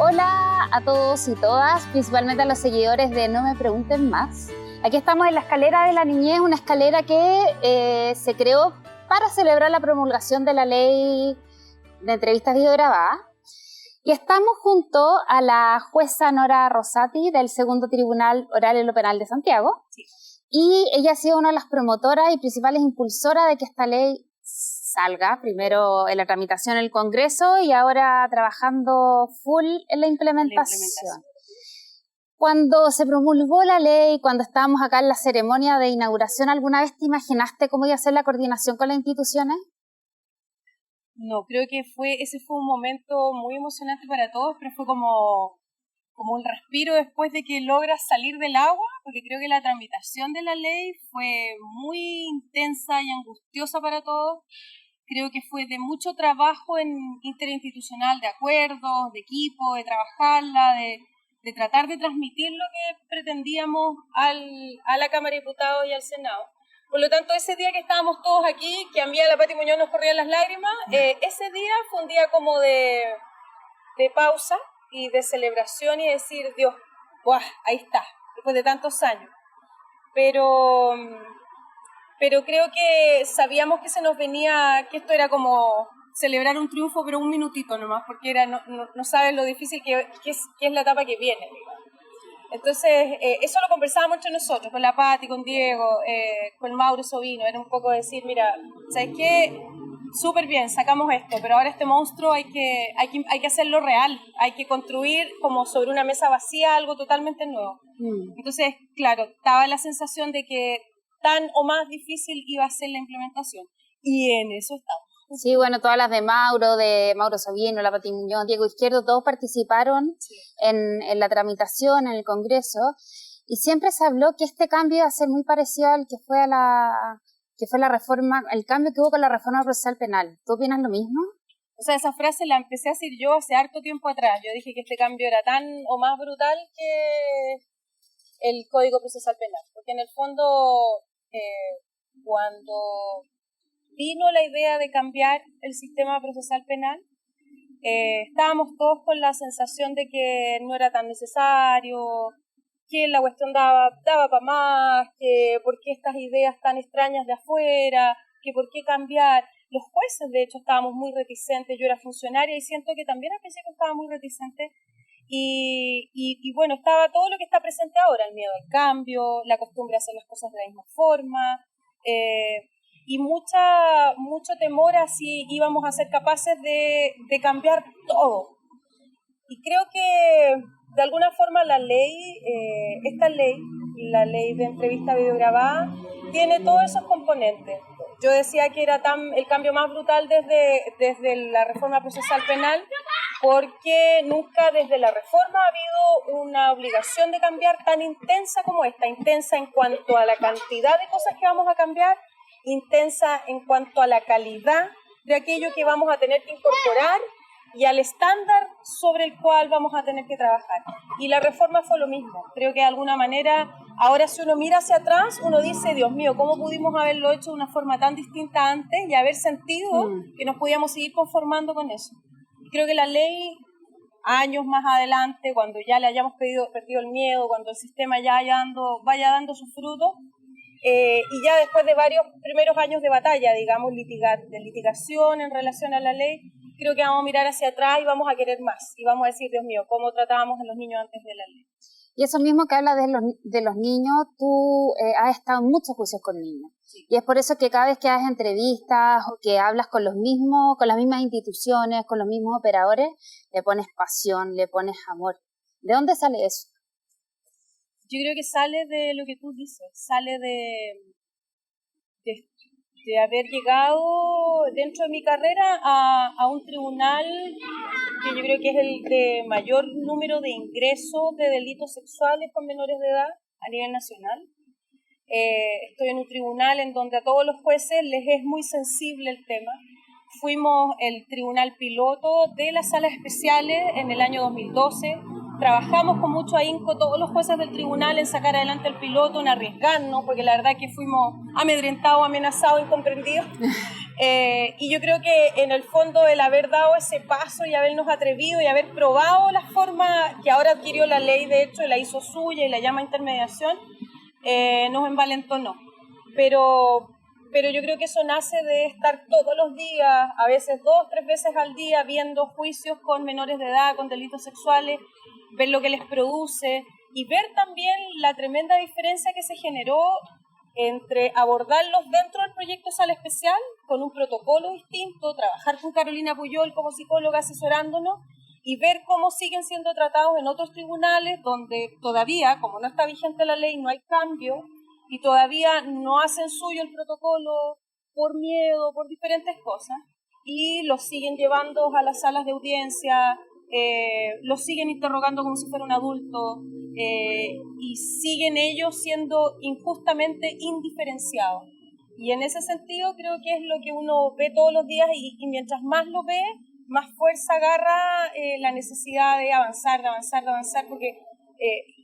Hola a todos y todas, principalmente a los seguidores de No Me Pregunten Más. Aquí estamos en la escalera de la niñez, una escalera que se creó para celebrar la promulgación de la ley de entrevistas videograbadas. Y estamos junto a la jueza Nora Rosati del Segundo Tribunal Oral en lo Penal de Santiago. Sí. Y ella ha sido una de las promotoras y principales impulsoras de que esta ley salga, primero en la tramitación en el Congreso y ahora trabajando full en la implementación. Cuando se promulgó la ley, cuando estábamos acá en la ceremonia de inauguración, ¿alguna vez te imaginaste cómo iba a ser la coordinación con las instituciones? No, creo que ese fue un momento muy emocionante para todos, pero fue como un respiro después de que logras salir del agua, porque creo que la tramitación de la ley fue muy intensa y angustiosa para todos. Creo que fue de mucho trabajo interinstitucional, de acuerdos, de equipo, de trabajarla, de tratar de transmitir lo que pretendíamos a la Cámara de Diputados y al Senado. Por lo tanto, ese día que estábamos todos aquí, que a mí y a la Pati Muñoz nos corrían las lágrimas, ese día fue un día como de pausa y de celebración y decir, Dios, ¡buah! Ahí está, después de tantos años. Pero creo que sabíamos que se nos venía, que esto era como celebrar un triunfo, pero un minutito nomás, porque no sabes lo difícil que es la etapa que viene, digamos. Entonces, eso lo conversábamos entre nosotros, con la Pati, con Diego, con Mauro Sobino, era un poco decir, mira, ¿sabes qué? Súper bien, sacamos esto, pero ahora este monstruo hay que hacerlo real, hay que construir como sobre una mesa vacía algo totalmente nuevo. Entonces, claro, estaba la sensación de que tan o más difícil iba a ser la implementación, y en eso estamos. Sí, bueno, todas las de Mauro Sabino, la Pati Muñoz, Diego Izquierdo, todos participaron en la tramitación, en el Congreso, y siempre se habló que este cambio iba a ser muy parecido al que fue la reforma, el cambio que hubo con la reforma procesal penal. ¿Tú opinas lo mismo? O sea, esa frase la empecé a decir yo hace harto tiempo atrás. Yo dije que este cambio era tan o más brutal que el Código Procesal Penal, porque en el fondo, cuando vino la idea de cambiar el sistema procesal penal, estábamos todos con la sensación de que no era tan necesario, que la cuestión daba para más, que por qué estas ideas tan extrañas de afuera, que por qué cambiar. Los jueces, de hecho, estábamos muy reticentes. Yo era funcionaria y siento que también al principio estaba muy reticente. Y bueno, estaba todo lo que está presente ahora, el miedo al cambio, la costumbre de hacer las cosas de la misma forma, y mucho temor a si íbamos a ser capaces de cambiar todo. Y creo que de alguna forma la ley de entrevista videograbada, tiene todos esos componentes. Yo decía que era el cambio más brutal desde la reforma procesal penal, porque nunca desde la reforma ha habido una obligación de cambiar tan intensa como esta, intensa en cuanto a la cantidad de cosas que vamos a cambiar, intensa en cuanto a la calidad de aquello que vamos a tener que incorporar y al estándar sobre el cual vamos a tener que trabajar. Y la reforma fue lo mismo. Creo que de alguna manera, ahora si uno mira hacia atrás, uno dice, Dios mío, ¿cómo pudimos haberlo hecho de una forma tan distinta antes y haber sentido que nos podíamos seguir conformando con eso? Creo que la ley, años más adelante, cuando ya le hayamos perdido el miedo, cuando el sistema ya vaya dando sus frutos, y ya después de varios primeros años de batalla, digamos, de litigación en relación a la ley, creo que vamos a mirar hacia atrás y vamos a querer más. Y vamos a decir, Dios mío, ¿cómo tratábamos a los niños antes de la ley? Y eso mismo que habla de los niños, tú has estado en muchos juicios con niños. Sí. Y es por eso que cada vez que haces entrevistas o que hablas con las mismas instituciones, con los mismos operadores, le pones pasión, le pones amor. ¿De dónde sale eso? Yo creo que sale de lo que tú dices, sale de haber llegado dentro de mi carrera a un tribunal que yo creo que es el de mayor número de ingresos de delitos sexuales con menores de edad a nivel nacional. Estoy en un tribunal en donde a todos los jueces les es muy sensible el tema. Fuimos el tribunal piloto de las salas especiales en el año 2012. trabajamos con mucho ahínco todos los jueces del tribunal en sacar adelante el piloto, en arriesgarnos, porque la verdad que fuimos amedrentados, amenazados, incomprendidos. Y yo creo que en el fondo el haber dado ese paso y habernos atrevido y haber probado la forma que ahora adquirió la ley, de hecho, la hizo suya y la llama intermediación, nos envalentonó. Pero yo creo que eso nace de estar todos los días, a veces 2, 3 veces al día, viendo juicios con menores de edad, con delitos sexuales, ver lo que les produce y ver también la tremenda diferencia que se generó entre abordarlos dentro del proyecto Sala Especial, con un protocolo distinto, trabajar con Carolina Puyol como psicóloga asesorándonos, y ver cómo siguen siendo tratados en otros tribunales donde todavía, como no está vigente la ley, no hay cambio, y todavía no hacen suyo el protocolo por miedo, por diferentes cosas, y los siguen llevando a las salas de audiencia, los siguen interrogando como si fuera un adulto, y siguen ellos siendo injustamente indiferenciados. Y en ese sentido creo que es lo que uno ve todos los días, y mientras más lo ve, más fuerza agarra la necesidad de avanzar, porque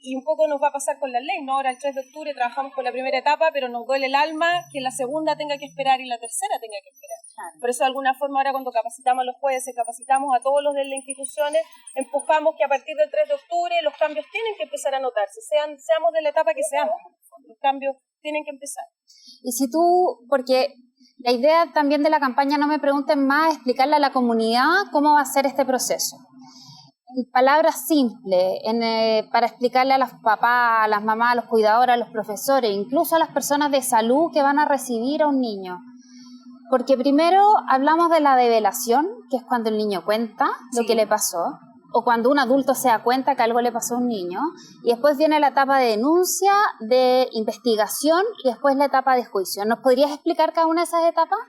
y un poco nos va a pasar con la ley, ¿no? Ahora el 3 de octubre trabajamos con la primera etapa, pero nos duele el alma que la segunda tenga que esperar y la tercera tenga que esperar. Claro. Por eso de alguna forma ahora cuando capacitamos a los jueces, capacitamos a todos los de las instituciones, empujamos que a partir del 3 de octubre los cambios tienen que empezar a notarse, seamos de la etapa que seamos, los cambios tienen que empezar. Y si tú, porque la idea también de la campaña No Me Pregunten Más es explicarle a la comunidad cómo va a ser este proceso. En palabras simples, para explicarle a los papás, a las mamás, a los cuidadores, a los profesores, incluso a las personas de salud que van a recibir a un niño. Porque primero hablamos de la develación, que es cuando el niño cuenta lo que le pasó, o cuando un adulto se da cuenta que algo le pasó a un niño, y después viene la etapa de denuncia, de investigación, y después la etapa de juicio. ¿Nos podrías explicar cada una de esas etapas?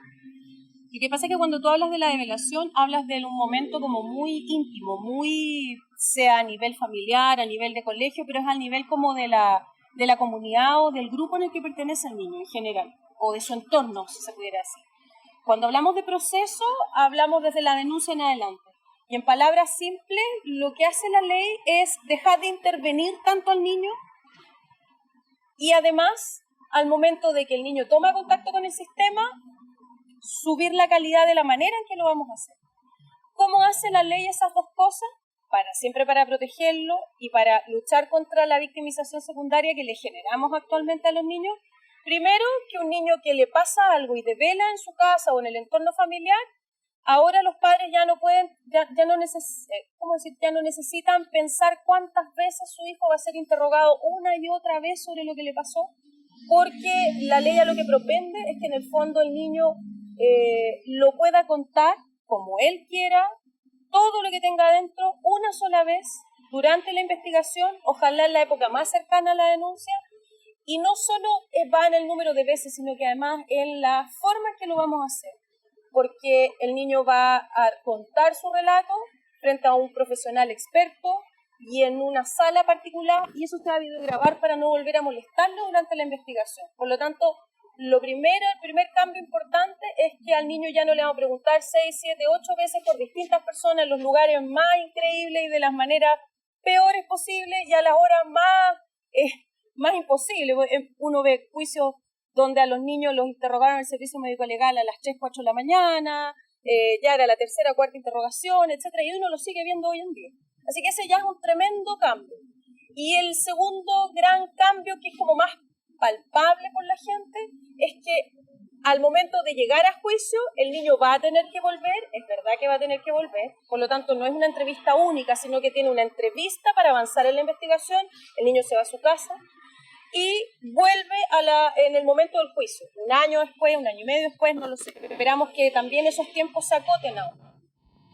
Lo que pasa es que cuando tú hablas de la develación, hablas de un momento como muy íntimo, muy, sea a nivel familiar, a nivel de colegio, pero es al nivel como de la comunidad o del grupo en el que pertenece el niño en general, o de su entorno, si se pudiera decir. Cuando hablamos de proceso, hablamos desde la denuncia en adelante. Y en palabras simples, lo que hace la ley es dejar de intervenir tanto al niño y además, al momento de que el niño toma contacto con el sistema, subir la calidad de la manera en que lo vamos a hacer. ¿Cómo hace la ley esas dos cosas? Siempre para protegerlo y para luchar contra la victimización secundaria que le generamos actualmente a los niños. Primero, que un niño que le pasa algo y devela en su casa o en el entorno familiar, ahora los padres ya no pueden, ya no necesitan pensar cuántas veces su hijo va a ser interrogado una y otra vez sobre lo que le pasó, porque la ley a lo que propende es que en el fondo el niño lo pueda contar como él quiera, todo lo que tenga adentro, una sola vez durante la investigación, ojalá en la época más cercana a la denuncia, y no solo va en el número de veces, sino que además en la forma en que lo vamos a hacer, porque el niño va a contar su relato frente a un profesional experto y en una sala particular, y eso se va a videograbar para no volver a molestarlo durante la investigación. Por lo tanto, el primer cambio importante es que al niño ya no le vamos a preguntar 6, 7, 8 veces por distintas personas en los lugares más increíbles y de las maneras peores posibles y a las horas más imposibles. Uno ve juicios donde a los niños los interrogaron en el servicio médico legal a las 3, 4 de la mañana, ya era la tercera o cuarta interrogación, etcétera, y uno lo sigue viendo hoy en día. Así que ese ya es un tremendo cambio. Y el segundo gran cambio, que es como más palpable por la gente, es que al momento de llegar a juicio el niño va a tener que volver, es verdad que va a tener que volver, por lo tanto no es una entrevista única, sino que tiene una entrevista para avanzar en la investigación, el niño se va a su casa y vuelve en el momento del juicio, un año después, un año y medio después, no lo sé, esperamos que también esos tiempos se acoten ahora.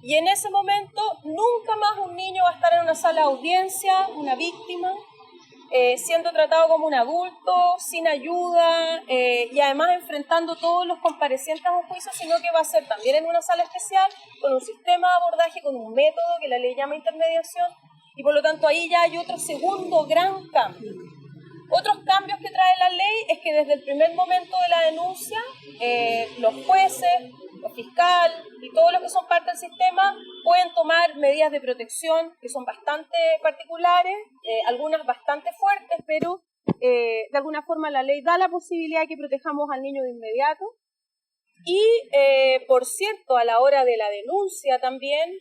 Y en ese momento nunca más un niño va a estar en una sala de audiencia, una víctima, siendo tratado como un adulto, sin ayuda, y además enfrentando todos los comparecientes a un juicio, sino que va a ser también en una sala especial, con un sistema de abordaje, con un método que la ley llama intermediación, y por lo tanto ahí ya hay otro segundo gran cambio. Otros cambios que trae la ley es que desde el primer momento de la denuncia, los jueces, los fiscal y todos los que son parte del sistema pueden tomar medidas de protección que son bastante particulares, algunas bastante fuertes, pero de alguna forma la ley da la posibilidad de que protejamos al niño de inmediato. Y, por cierto, a la hora de la denuncia también,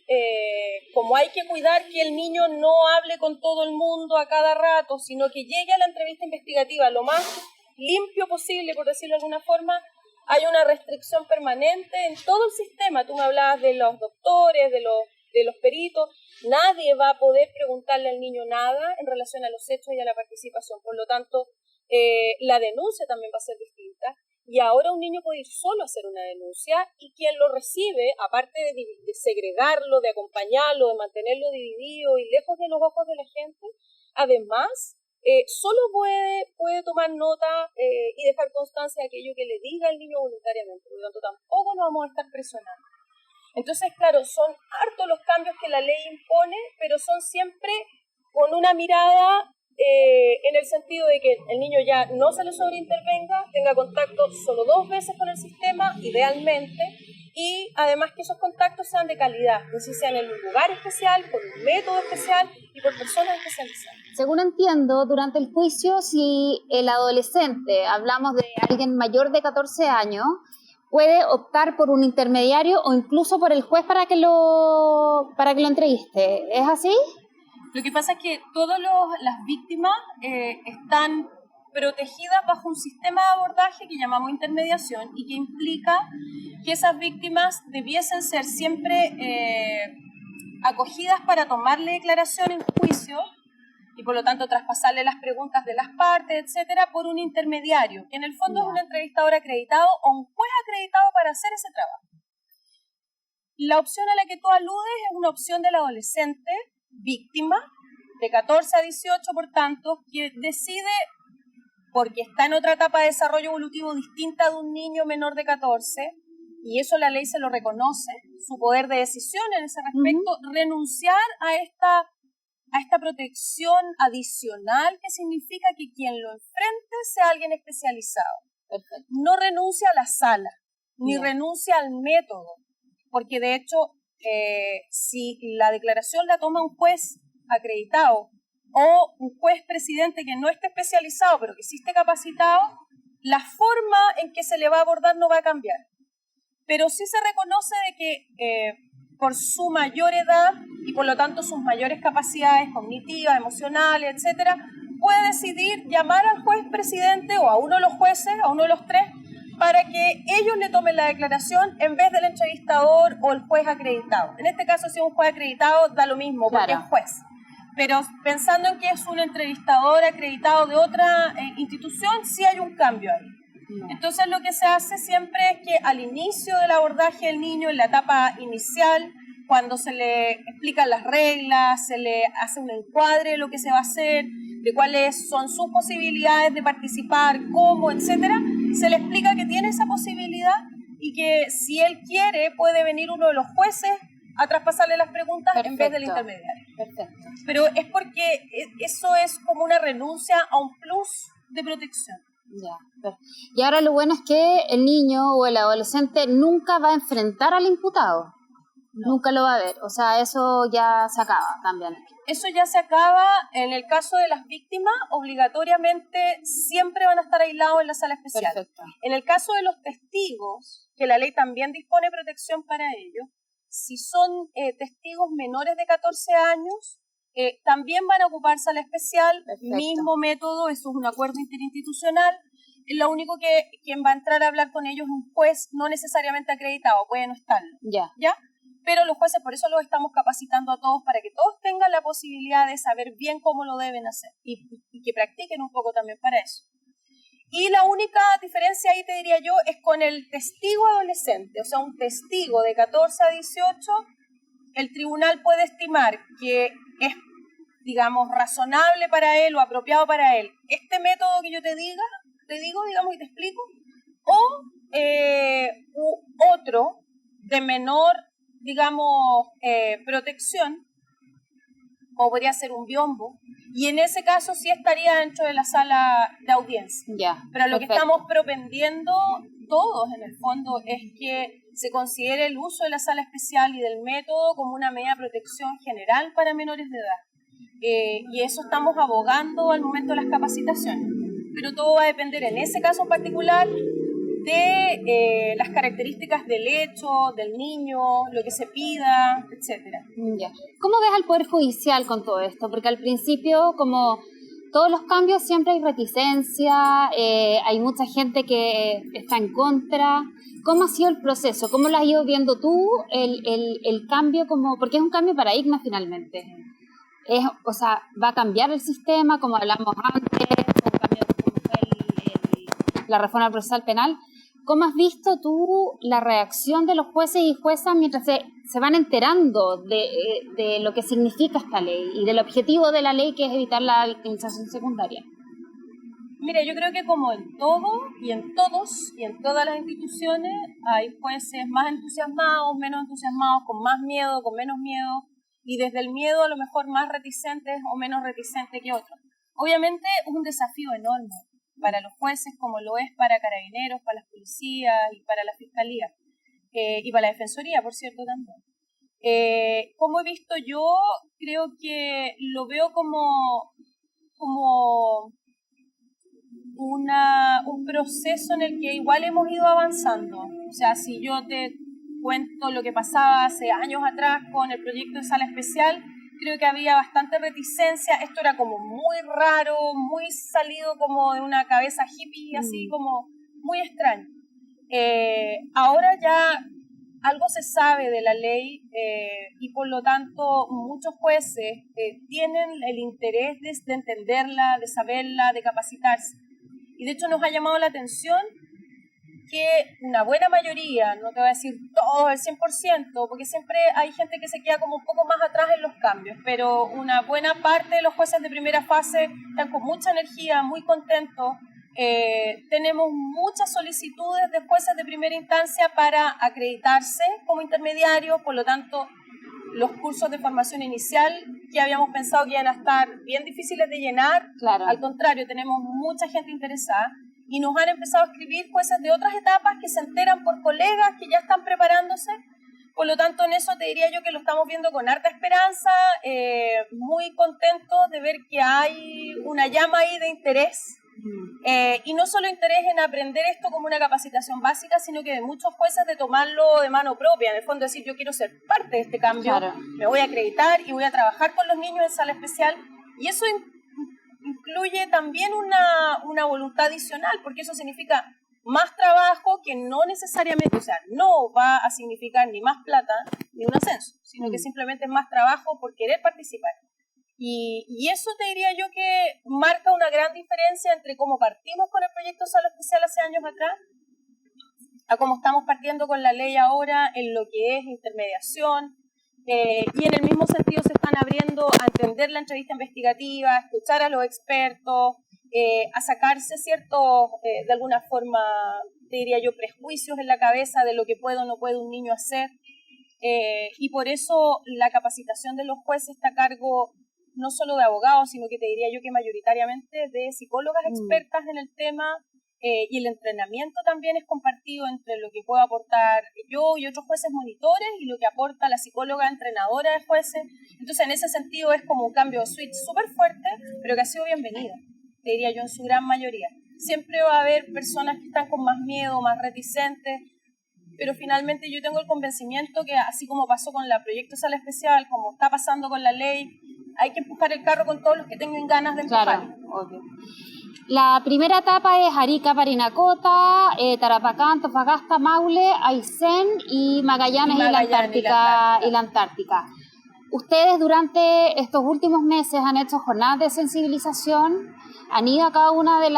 como hay que cuidar que el niño no hable con todo el mundo a cada rato, sino que llegue a la entrevista investigativa lo más limpio posible, por decirlo de alguna forma, hay una restricción permanente en todo el sistema. Tú me hablabas de los doctores, de los peritos. Nadie va a poder preguntarle al niño nada en relación a los hechos y a la participación. Por lo tanto, la denuncia también va a ser distinta. Y ahora un niño puede ir solo a hacer una denuncia y quien lo recibe, aparte de segregarlo, de acompañarlo, de mantenerlo dividido y lejos de los ojos de la gente, además solo puede tomar nota y dejar constancia de aquello que le diga el niño voluntariamente. Por lo tanto, tampoco nos vamos a estar presionando. Entonces, claro, son hartos los cambios que la ley impone, pero son siempre con una mirada en el sentido de que el niño ya no se le sobreintervenga, tenga contacto solo 2 veces con el sistema, idealmente, y además que esos contactos sean de calidad, que sí sean en un lugar especial, con un método especial y por personas especializadas. Según entiendo, durante el juicio, si el adolescente, hablamos de alguien mayor de 14 años, puede optar por un intermediario o incluso por el juez para que lo entreviste. ¿Es así? Lo que pasa es que todas las víctimas están protegidas bajo un sistema de abordaje que llamamos intermediación y que implica que esas víctimas debiesen ser siempre acogidas para tomarle declaración en juicio y por lo tanto traspasarle las preguntas de las partes, etcétera, por un intermediario, que en el fondo es un entrevistador acreditado o un juez acreditado para hacer ese trabajo. La opción a la que tú aludes es una opción del adolescente víctima de 14 a 18, por tanto, que decide, porque está en otra etapa de desarrollo evolutivo distinta de un niño menor de 14, y eso la ley se lo reconoce, su poder de decisión en ese respecto, renunciar a esta protección adicional que significa que quien lo enfrente sea alguien especializado. Perfecto. No renuncia a la sala, ni renuncia al método, porque de hecho, si la declaración la toma un juez acreditado o un juez presidente que no esté especializado, pero que sí esté capacitado, la forma en que se le va a abordar no va a cambiar. Pero sí se reconoce de que por su mayor edad y por lo tanto sus mayores capacidades cognitivas, emocionales, etcétera, puede decidir llamar al juez presidente o a uno de los jueces, a uno de los 3, para que ellos le tomen la declaración en vez del entrevistador o el juez acreditado. En este caso, si es un juez acreditado, da lo mismo, porque es juez. Pero pensando en que es un entrevistador acreditado de otra institución, sí hay un cambio ahí. Entonces, lo que se hace siempre es que al inicio del abordaje del niño, en la etapa inicial, cuando se le explican las reglas, se le hace un encuadre de lo que se va a hacer, de cuáles son sus posibilidades de participar, cómo, etcétera, se le explica que tiene esa posibilidad y que si él quiere puede venir uno de los jueces a traspasarle las preguntas en vez del intermediario. Perfecto. Pero es porque eso es como una renuncia a un plus de protección. Ya. Y ahora lo bueno es que el niño o el adolescente nunca va a enfrentar al imputado. No. Nunca lo va a ver. O sea, eso ya se acaba también. Eso ya se acaba. En el caso de las víctimas, obligatoriamente siempre van a estar aislados en la sala especial. Perfecto. En el caso de los testigos, que la ley también dispone protección para ellos, si son testigos menores de 14 años, también van a ocupar sala especial. Perfecto. Mismo método, eso es un acuerdo interinstitucional. Lo único que quien va a entrar a hablar con ellos es un juez no necesariamente acreditado, puede no estarlo. ¿Ya? Pero los jueces, por eso los estamos capacitando a todos para que todos tengan la posibilidad de saber bien cómo lo deben hacer y que practiquen un poco también para eso. Y la única diferencia ahí, te diría yo, es con el testigo adolescente, o sea, un testigo de 14 a 18, el tribunal puede estimar que es, digamos, razonable para él o apropiado para él este método que yo te digo, digamos, y te explico, o otro de menor, digamos, protección, o podría ser un biombo, y en ese caso sí estaría dentro de la sala de audiencia. Pero lo que estamos propendiendo todos, en el fondo, es que se considere el uso de la sala especial y del método como una medida de protección general para menores de edad. Y eso estamos abogando al momento de las capacitaciones. Pero todo va a depender, en ese caso en particular, de las características del hecho, del niño, lo que se pida, etc. Ya. ¿Cómo ves al Poder Judicial con todo esto? Porque al principio, como todos los cambios, siempre hay reticencia, hay mucha gente que está en contra. ¿Cómo ha sido el proceso? ¿Cómo lo has ido viendo tú, el cambio? Porque es un cambio de paradigma finalmente. O sea, va a cambiar el sistema, como hablamos antes, un cambio como fue la reforma procesal penal. ¿Cómo has visto tú la reacción de los jueces y juezas mientras se van enterando de lo que significa esta ley y del objetivo de la ley, que es evitar la victimización secundaria? Mira, yo creo que como en todo y en todos y en todas las instituciones hay jueces más entusiasmados, menos entusiasmados, con más miedo, con menos miedo, y desde el miedo a lo mejor más reticentes o menos reticentes que otros. Obviamente es un desafío enorme para los jueces, como lo es para carabineros, para las policías y para la fiscalía, y para la defensoría, por cierto, también. Como he visto yo, creo que lo veo como un proceso en el que igual hemos ido avanzando. O sea, si yo te cuento lo que pasaba hace años atrás con el proyecto de sala especial, creo que había bastante reticencia. Esto era como muy raro, muy salido como de una cabeza hippie, así como muy extraño. Ahora ya algo se sabe de la ley, y por lo tanto muchos jueces tienen el interés de entenderla, de saberla, de capacitarse. Y de hecho nos ha llamado la atención que una buena mayoría, no te voy a decir todo el 100%, porque siempre hay gente que se queda como un poco más atrás en los cambios, pero una buena parte de los jueces de primera fase están con mucha energía, muy contentos. Tenemos muchas solicitudes de jueces de primera instancia para acreditarse como intermediarios, por lo tanto los cursos de formación inicial que habíamos pensado que iban a estar bien difíciles de llenar, claro. Al contrario, tenemos mucha gente interesada. Y nos han empezado a escribir jueces de otras etapas que se enteran por colegas que ya están preparándose. Por lo tanto, en eso te diría yo que lo estamos viendo con harta esperanza, muy contentos de ver que hay una llama ahí de interés. Y no solo interés en aprender esto como una capacitación básica, sino que de muchos jueces de tomarlo de mano propia. En el fondo decir, yo quiero ser parte de este cambio, claro. Me voy a acreditar y voy a trabajar con los niños en sala especial. Y eso incluye también una voluntad adicional, porque eso significa más trabajo que no necesariamente, o sea, no va a significar ni más plata ni un ascenso, sino que simplemente es más trabajo por querer participar. Y eso te diría yo que marca una gran diferencia entre cómo partimos con el proyecto Sala Especial hace años atrás a cómo estamos partiendo con la ley ahora en lo que es intermediación. Y en el mismo sentido se están abriendo a entender la entrevista investigativa, a escuchar a los expertos, a sacarse ciertos, de alguna forma, te diría yo, prejuicios en la cabeza de lo que puede o no puede un niño hacer. Y por eso la capacitación de los jueces está a cargo no solo de abogados, sino que te diría yo que mayoritariamente de psicólogas expertas en el tema. Y el entrenamiento también es compartido entre lo que puedo aportar yo y otros jueces monitores y lo que aporta la psicóloga entrenadora de jueces. Entonces, en ese sentido es como un cambio de switch súper fuerte, pero que ha sido bienvenido, te diría yo, en su gran mayoría. Siempre va a haber personas que están con más miedo, más reticentes, pero finalmente yo tengo el convencimiento que así como pasó con el proyecto Sala Especial, como está pasando con la ley, hay que empujar el carro con todos los que tengan ganas de empujar. Claro, obvio. La primera etapa es Arica, Parinacota, Tarapacá, Antofagasta, Maule, Aysén y Magallanes y la Antártica. Ustedes durante estos últimos meses han hecho jornadas de sensibilización, han ido a cada una de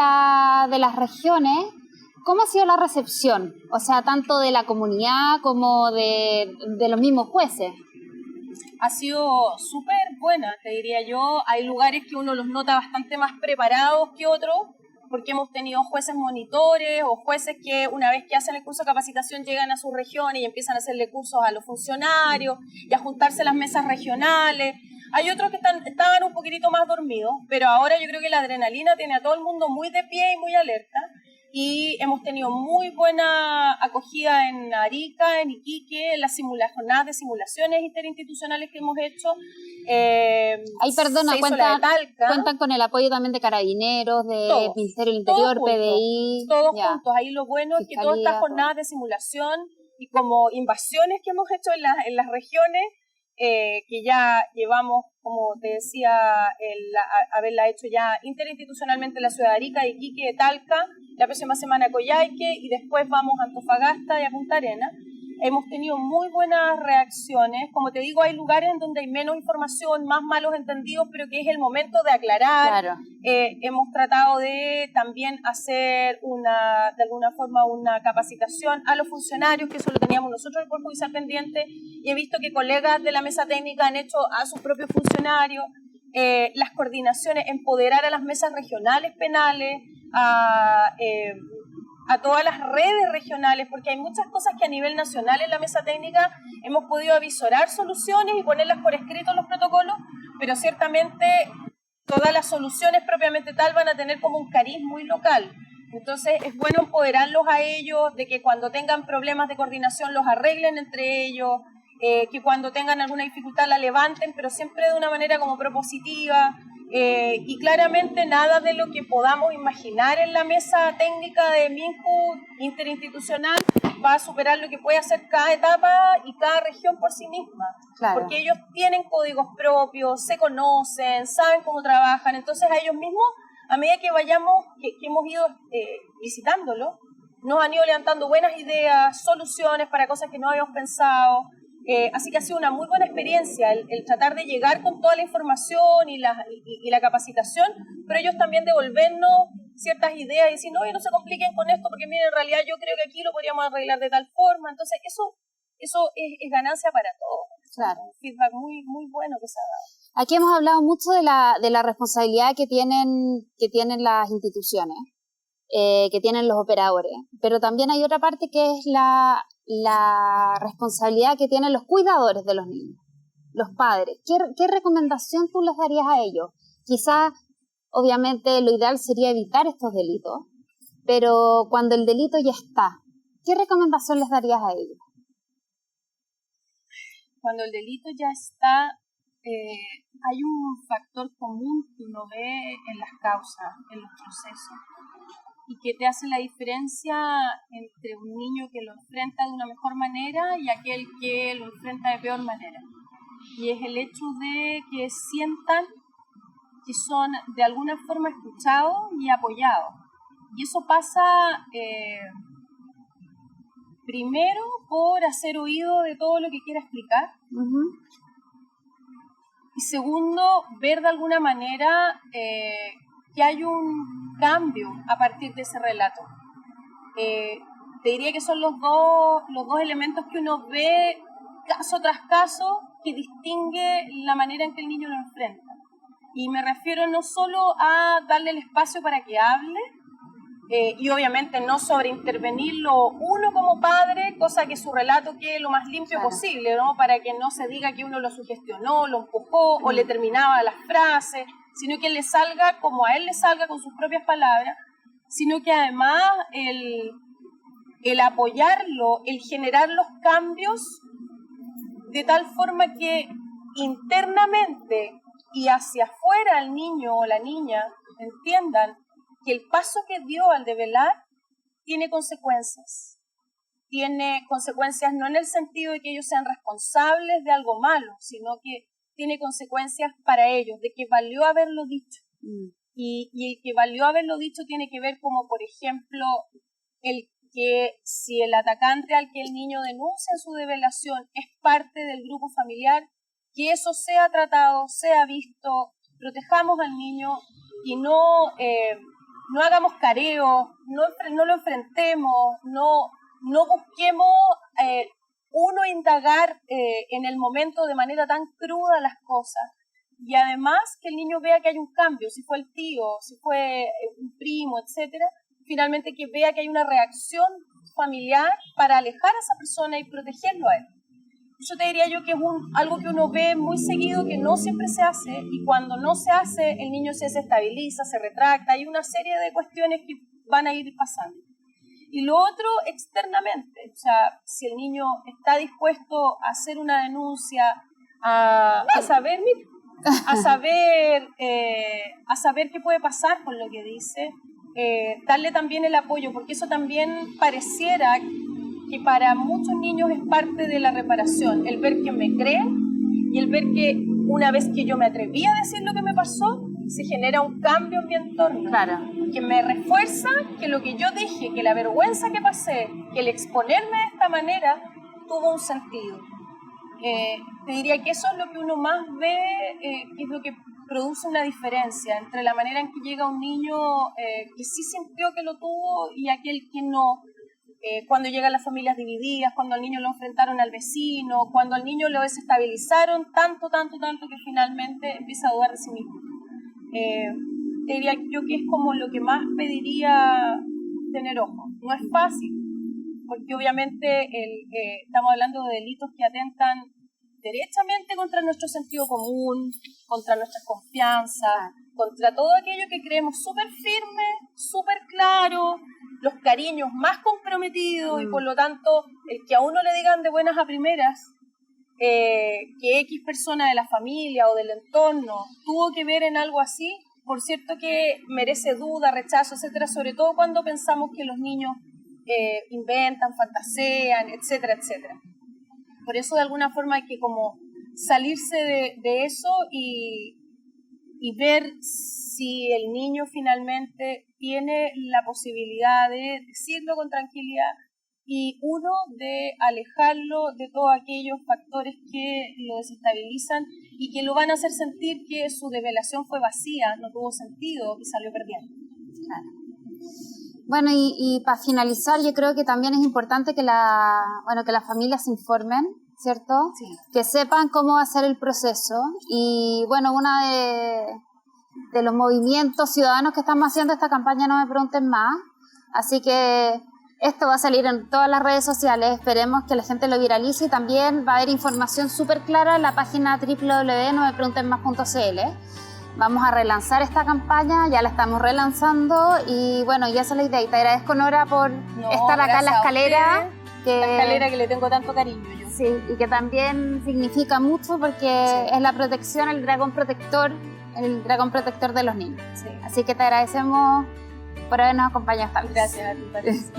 las regiones. ¿Cómo ha sido la recepción? O sea, tanto de la comunidad como de los mismos jueces. Ha sido súper buena, te diría yo. Hay lugares que uno los nota bastante más preparados que otros, porque hemos tenido jueces monitores o jueces que una vez que hacen el curso de capacitación llegan a sus regiones y empiezan a hacerle cursos a los funcionarios y a juntarse las mesas regionales. Hay otros que estaban un poquitito más dormidos, pero ahora yo creo que la adrenalina tiene a todo el mundo muy de pie y muy alerta. y hemos tenido muy buena acogida en Arica, en Iquique, en las jornadas de simulaciones interinstitucionales que hemos hecho. Ahí, perdona, cuentan con el apoyo también de Carabineros, de Ministerio del Interior, PDI. Todos juntos. Ahí lo bueno es que todas estas jornadas de simulación y como invasiones que hemos hecho en las regiones, que ya llevamos, como te decía, haberla hecho ya interinstitucionalmente en la ciudad de Arica, Iquique, Talca, la próxima semana Coyhaique y después vamos a Antofagasta y a Punta Arenas. Hemos tenido muy buenas reacciones. Como te digo, hay lugares en donde hay menos información, más malos entendidos, pero que es el momento de aclarar. Claro. Hemos tratado de también hacer de alguna forma una capacitación a los funcionarios, que eso lo teníamos nosotros el Poder Judicial pendiente, y he visto que colegas de la mesa técnica han hecho a sus propios funcionarios las coordinaciones, empoderar a las mesas regionales penales, a todas las redes regionales, porque hay muchas cosas que a nivel nacional en la mesa técnica hemos podido avisorar soluciones y ponerlas por escrito en los protocolos, pero ciertamente todas las soluciones propiamente tal van a tener como un cariz muy local. Entonces es bueno empoderarlos a ellos, de que cuando tengan problemas de coordinación los arreglen entre ellos, que cuando tengan alguna dificultad la levanten, pero siempre de una manera como propositiva. Y claramente nada de lo que podamos imaginar en la mesa técnica de MINJU interinstitucional va a superar lo que puede hacer cada etapa y cada región por sí misma. Claro. Porque ellos tienen códigos propios, se conocen, saben cómo trabajan, entonces a ellos mismos, a medida que hemos ido visitándolo, nos han ido levantando buenas ideas, soluciones para cosas que no habíamos pensado. Así que ha sido una muy buena experiencia el tratar de llegar con toda la información y la capacitación, pero ellos también devolvernos ciertas ideas y decir, no, no se compliquen con esto, porque miren, en realidad yo creo que aquí lo podríamos arreglar de tal forma. Entonces eso es ganancia para todos. Claro. Un feedback muy, muy bueno que se ha dado. Aquí hemos hablado mucho de la responsabilidad que tienen las instituciones, que tienen los operadores, pero también hay otra parte que es la responsabilidad que tienen los cuidadores de los niños, los padres. ¿Qué recomendación tú les darías a ellos? Quizás, obviamente, lo ideal sería evitar estos delitos, pero cuando el delito ya está, ¿qué recomendación les darías a ellos? Cuando el delito ya está, hay un factor común que uno ve en las causas, en los procesos, y que te hace la diferencia entre un niño que lo enfrenta de una mejor manera y aquel que lo enfrenta de peor manera. Y es el hecho de que sientan que son de alguna forma escuchados y apoyados. Y eso pasa primero por hacer oído de todo lo que quiera explicar. Uh-huh. Y segundo, ver de alguna manera que hay un cambio a partir de ese relato. Te diría que son los dos elementos que uno ve caso tras caso que distingue la manera en que el niño lo enfrenta. Y me refiero no solo a darle el espacio para que hable, y obviamente no sobreintervenirlo uno como padre, cosa que su relato quede lo más limpio posible, ¿no? Para que no se diga que uno lo sugestionó, lo empujó o le terminaba las frases, sino que le salga como a él le salga con sus propias palabras, sino que además el apoyarlo, el generar los cambios de tal forma que internamente y hacia afuera el niño o la niña entiendan que el paso que dio al develar tiene consecuencias. Tiene consecuencias no en el sentido de que ellos sean responsables de algo malo, sino que tiene consecuencias para ellos, de que valió haberlo dicho. Y el que valió haberlo dicho tiene que ver como, por ejemplo, el que si el atacante al que el niño denuncia en su develación es parte del grupo familiar, que eso sea tratado, sea visto, protejamos al niño y no hagamos careos, no lo enfrentemos, no busquemos indagar en el momento de manera tan cruda las cosas. Y además que el niño vea que hay un cambio, si fue el tío, si fue un primo, etcétera, finalmente que vea que hay una reacción familiar para alejar a esa persona y protegerlo a él. Yo te diría yo que es algo que uno ve muy seguido, que no siempre se hace, y cuando no se hace, el niño se desestabiliza, se retracta, hay una serie de cuestiones que van a ir pasando. Y lo otro, externamente. O sea, si el niño está dispuesto a hacer una denuncia, a saber qué puede pasar con lo que dice, darle también el apoyo, porque eso también pareciera que para muchos niños es parte de la reparación, el ver que me creen y el ver que una vez que yo me atreví a decir lo que me pasó, se genera un cambio en mi entorno, claro, que me refuerza que lo que yo dije, que la vergüenza que pasé, que el exponerme de esta manera tuvo un sentido. Te diría que eso es lo que uno más ve, que es lo que produce una diferencia entre la manera en que llega un niño que sí sintió que lo tuvo y aquel que no. Cuando llegan las familias divididas, cuando al niño lo enfrentaron al vecino, cuando al niño lo desestabilizaron tanto que finalmente empieza a dudar de sí mismo. Te diría yo que es como lo que más pediría tener ojo. No es fácil, porque obviamente estamos hablando de delitos que atentan derechamente contra nuestro sentido común, contra nuestra confianza, contra todo aquello que creemos súper firme, súper claro, los cariños más comprometidos y por lo tanto el que a uno le digan de buenas a primeras que X persona de la familia o del entorno tuvo que ver en algo así, por cierto que merece duda, rechazo, etcétera, sobre todo cuando pensamos que los niños inventan, fantasean, etcétera, etcétera. Por eso de alguna forma hay que como salirse de eso y ver si el niño finalmente tiene la posibilidad de decirlo con tranquilidad y uno, de alejarlo de todos aquellos factores que lo desestabilizan y que lo van a hacer sentir que su revelación fue vacía, no tuvo sentido y salió perdiendo. Claro. Bueno, y para finalizar, yo creo que también es importante que las familias se informen, ¿cierto? Sí. Que sepan cómo va a ser el proceso. Y bueno, uno de los movimientos ciudadanos que estamos haciendo esta campaña, No Me Pregunten Más. Así que esto va a salir en todas las redes sociales. Esperemos que la gente lo viralice y también va a haber información súper clara en la página www.nomepreguntenmas.cl. Vamos a relanzar esta campaña, ya la estamos relanzando y bueno, ya esa es la idea. Y te agradezco, Nora, por estar acá en la escalera. La escalera que le tengo tanto cariño yo. Sí, y que también significa mucho porque es la protección, el dragón protector de los niños. Sí. Así que te agradecemos por habernos acompañado esta vez. Gracias a ti, Patricia.